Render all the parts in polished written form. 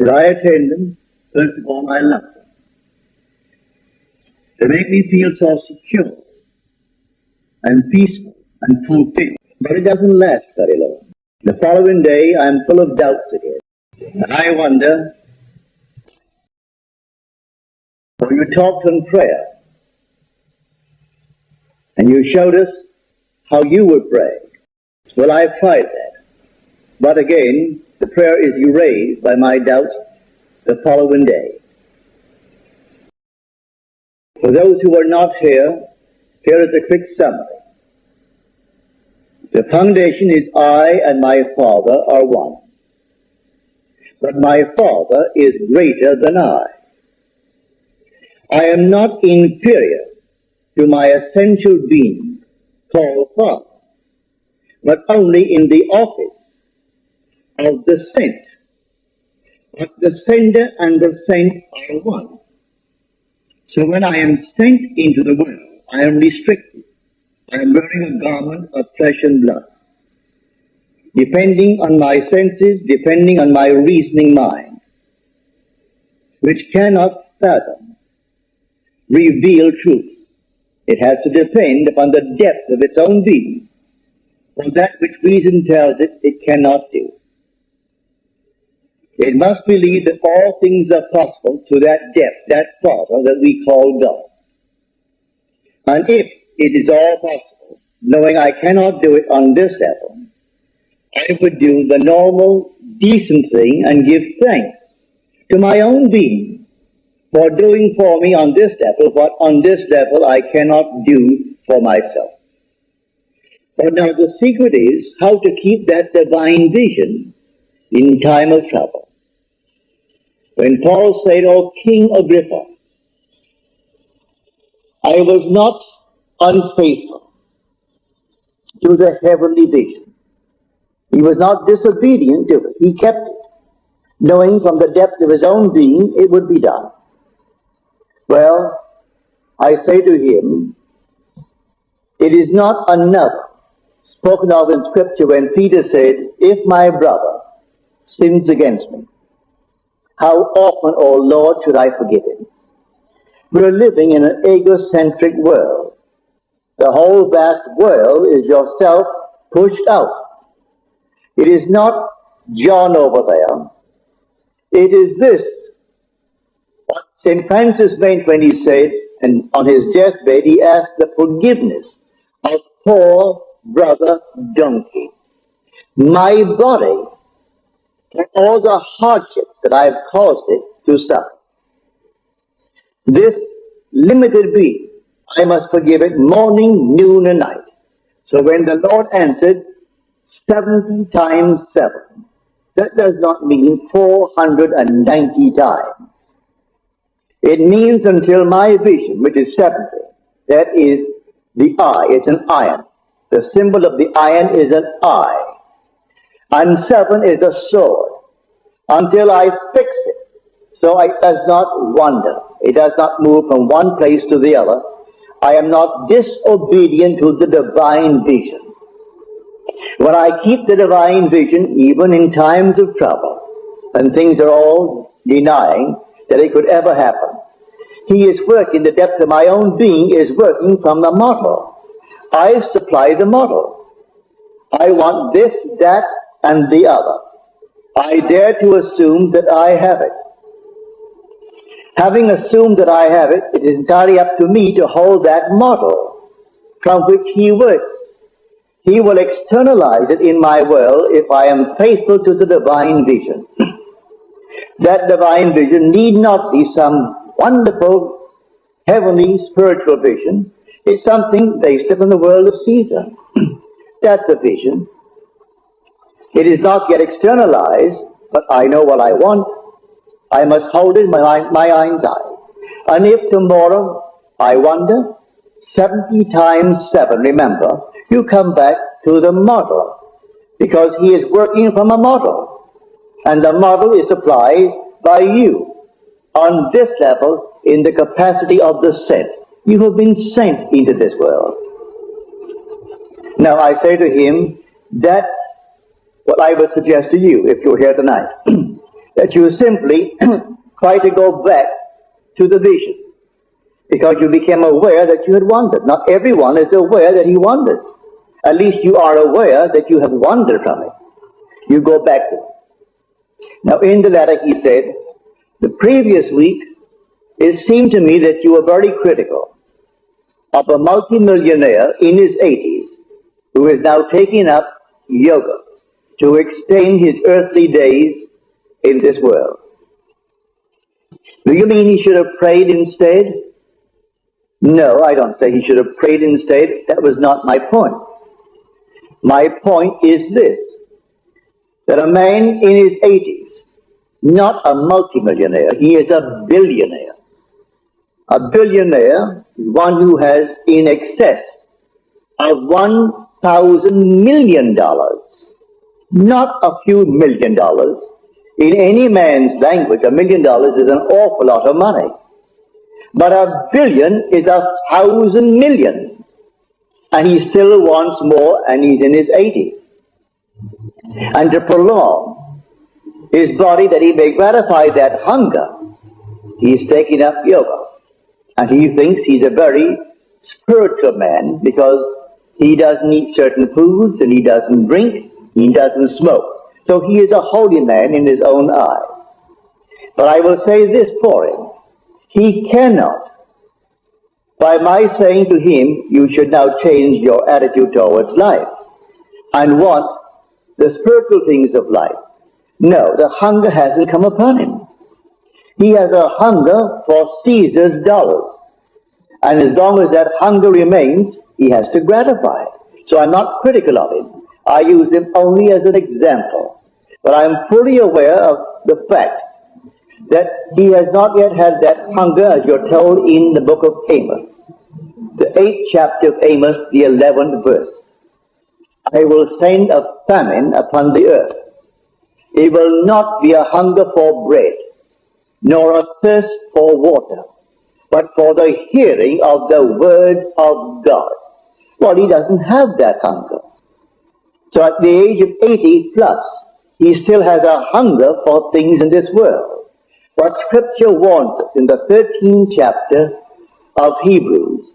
As I attend them, first of all, I love them. They make me feel so secure and peaceful and fulfilled. But it doesn't last very long. The following day, I am full of doubts again. And I wonder, when you talked on prayer, and you showed us how you would pray. Well, I've tried that. But again, the prayer is erased by my doubts the following day. For those who are not here, here is a quick summary. The foundation is I and my Father are one. But my Father is greater than I. I am not inferior to my essential being, called Father, but only in the office of the sent. But the sender and the sent are one. So when I am sent into the world, I am restricted. I am wearing a garment of flesh and blood. Depending on my senses, depending on my reasoning mind, which cannot fathom, reveal truth. It has to depend upon the depth of its own being, for that which reason tells it, it cannot do. It must believe that all things are possible to that depth, that Father that we call God. And if it is all possible, knowing I cannot do it on this level, I would do the normal, decent thing and give thanks to my own being for doing for me on this level what on this level I cannot do for myself. But now the secret is how to keep that divine vision in time of trouble. When Paul said, "O King Agrippa, I was not unfaithful to the heavenly vision." He was not disobedient to it. He kept it, knowing from the depth of his own being it would be done. Well, I say to him, it is not enough spoken of in Scripture when Peter said, "If my brother sins against me, how often, O Lord, should I forgive him?" We're living in an egocentric world. The whole vast world is yourself pushed out. It is not John over there. It is this. What St. Francis meant when he said, and on his deathbed, he asked the forgiveness of poor brother donkey. My body, for all the hardship that I have caused it to suffer. This limited being, I must forgive it morning, noon, and night. So when the Lord answered 70 times 7, that does not mean 490 times. It means until my vision, which is 70, that is the eye, it's an iron. The symbol of the iron is an eye. And 7 is a sword. Until I fix it, so it does not wander. It does not move from one place to the other. I am not disobedient to the divine vision. When I keep the divine vision, even in times of trouble, when things are all denying that it could ever happen, He is working, the depth of my own being is working from the model. I supply the model. I want this, that, and the other. I dare to assume that I have it. Having assumed that I have it, it is entirely up to me to hold that model from which He works. He will externalize it in my world if I am faithful to the divine vision. That divine vision need not be some wonderful, heavenly, spiritual vision. It's something based upon the world of Caesar. That's the vision. It is not yet externalized, but I know what I want. I must hold it in my mind's eye. And if tomorrow I wonder, 70 times 7, remember, you come back to the model, because He is working from a model. And the model is supplied by you on this level in the capacity of the sent. You have been sent into this world. Now I say to him, that's what I would suggest to you if you're here tonight. that you simply try to go back to the vision because you became aware that you had wandered. Not everyone is aware that he wandered. At least you are aware that you have wandered from it. You go back to it. Now in the letter he said, the previous week it seemed to me that you were very critical of a multimillionaire in his 80s who is now taking up yoga to extend his earthly days in this world. Do you mean he should have prayed instead? No, I don't say he should have prayed instead. That was not my point. My point is this, that a man in his 80s, not a multimillionaire, he is a billionaire. A billionaire is one who has in excess of $1,000 million, not a few $1 million. In any man's language, $1 million is an awful lot of money. But a billion is 1,000 million. And he still wants more, and he's in his 80s. And to prolong his body that he may gratify that hunger, he's taking up yoga. And he thinks he's a very spiritual man because he doesn't eat certain foods, and he doesn't drink, he doesn't smoke. So he is a holy man in his own eyes. But I will say this for him. He cannot, by my saying to him, you should now change your attitude towards life and want the spiritual things of life. No, the hunger hasn't come upon him. He has a hunger for Caesar's dollars. And as long as that hunger remains, he has to gratify it. So I'm not critical of him. I use him only as an example. But I'm fully aware of the fact that he has not yet had that hunger as you're told in the book of Amos. The 8th chapter of Amos, the 11th verse. I will send a famine upon the earth. It will not be a hunger for bread, nor a thirst for water, but for the hearing of the word of God. Well, he doesn't have that hunger. So at the age of 80 plus, he still has a hunger for things in this world. What Scripture warns us in the 13th chapter of Hebrews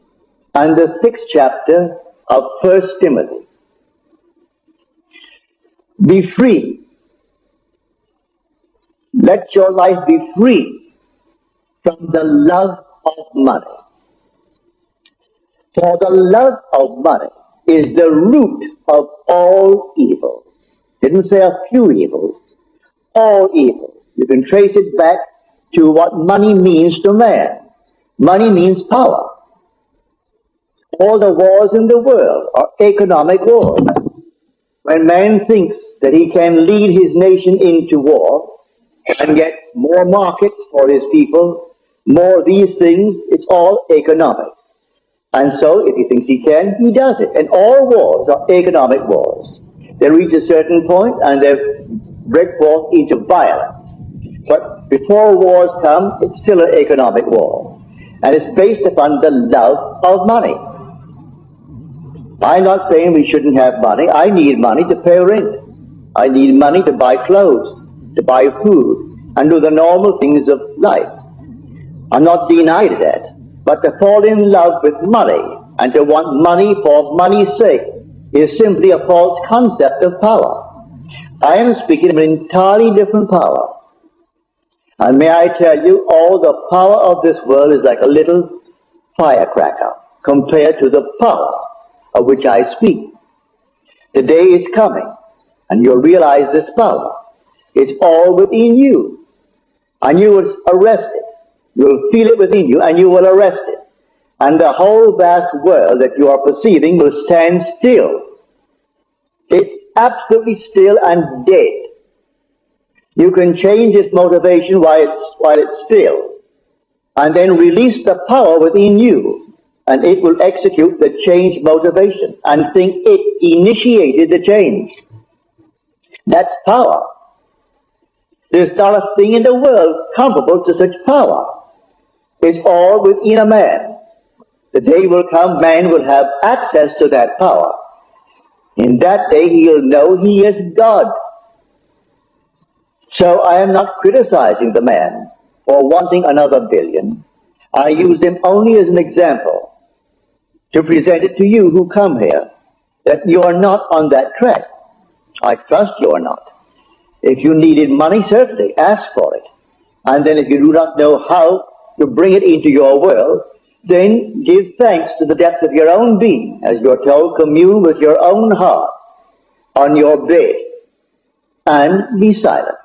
and the 6th chapter of 1 Timothy. Be free. Let your life be free from the love of money. For the love of money is the root of all evils. Didn't say a few evils, all evils. You can trace it back to what money means to man. Money means power. All the wars in the world are economic wars. When man thinks that he can lead his nation into war and get more markets for his people, more of these things, it's all economic. And so, if he thinks he can, he does it. And all wars are economic wars. They reach a certain point and they break forth into violence. But before wars come, it's still an economic war. And it's based upon the love of money. I'm not saying we shouldn't have money. I need money to pay rent. I need money to buy clothes, to buy food, and do the normal things of life. I'm not denied that. But to fall in love with money and to want money for money's sake is simply a false concept of power. I am speaking of an entirely different power. And may I tell you, all the power of this world is like a little firecracker compared to the power of which I speak. The day is coming, and you'll realize this power. It's all within you, and you will arrest it. You'll feel it within you, and you will arrest it. And the whole vast world that you are perceiving will stand still. It's absolutely still and dead. You can change its motivation while it's still, and then release the power within you, and it will execute the change motivation and think it initiated the change. That's power. There's not a thing in the world comparable to such power. It's all within a man. The day will come, man will have access to that power. In that day, he'll know he is God. So I am not criticizing the man for wanting another billion. I use him only as an example to present it to you who come here, that you are not on that track. I trust you are not. If you needed money, certainly ask for it. And then if you do not know how to bring it into your world, then give thanks to the depth of your own being. As you're told, commune with your own heart on your bed and be silent.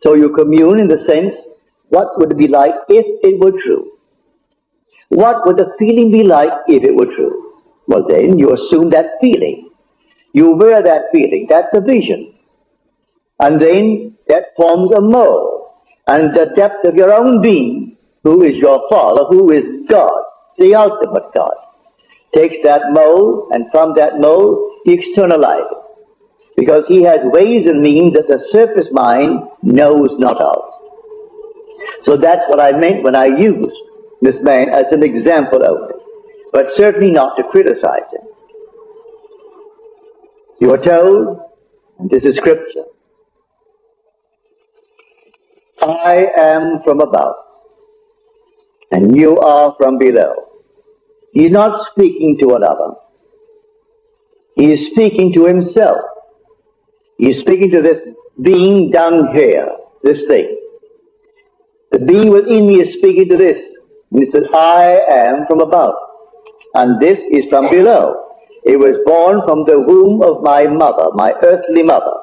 So you commune in the sense, what would it be like if it were true? What would the feeling be like if it were true? Well, then you assume that feeling. You wear that feeling. That's a vision. And then that forms a mold. And the depth of your own being, who is your Father, who is God, the ultimate God, takes that mold, and from that mold he externalizes. Because he has ways and means that the surface mind knows not of. So that's what I meant when I used this man as an example only, but certainly not to criticize him. You are told, and this is scripture, I am from above, and you are from below. He's not speaking to another. He is speaking to himself. He is speaking to this being down here, this thing. The being within me is speaking to this. And it says, I am from above, and this is from below. It was born from the womb of my mother, my earthly mother.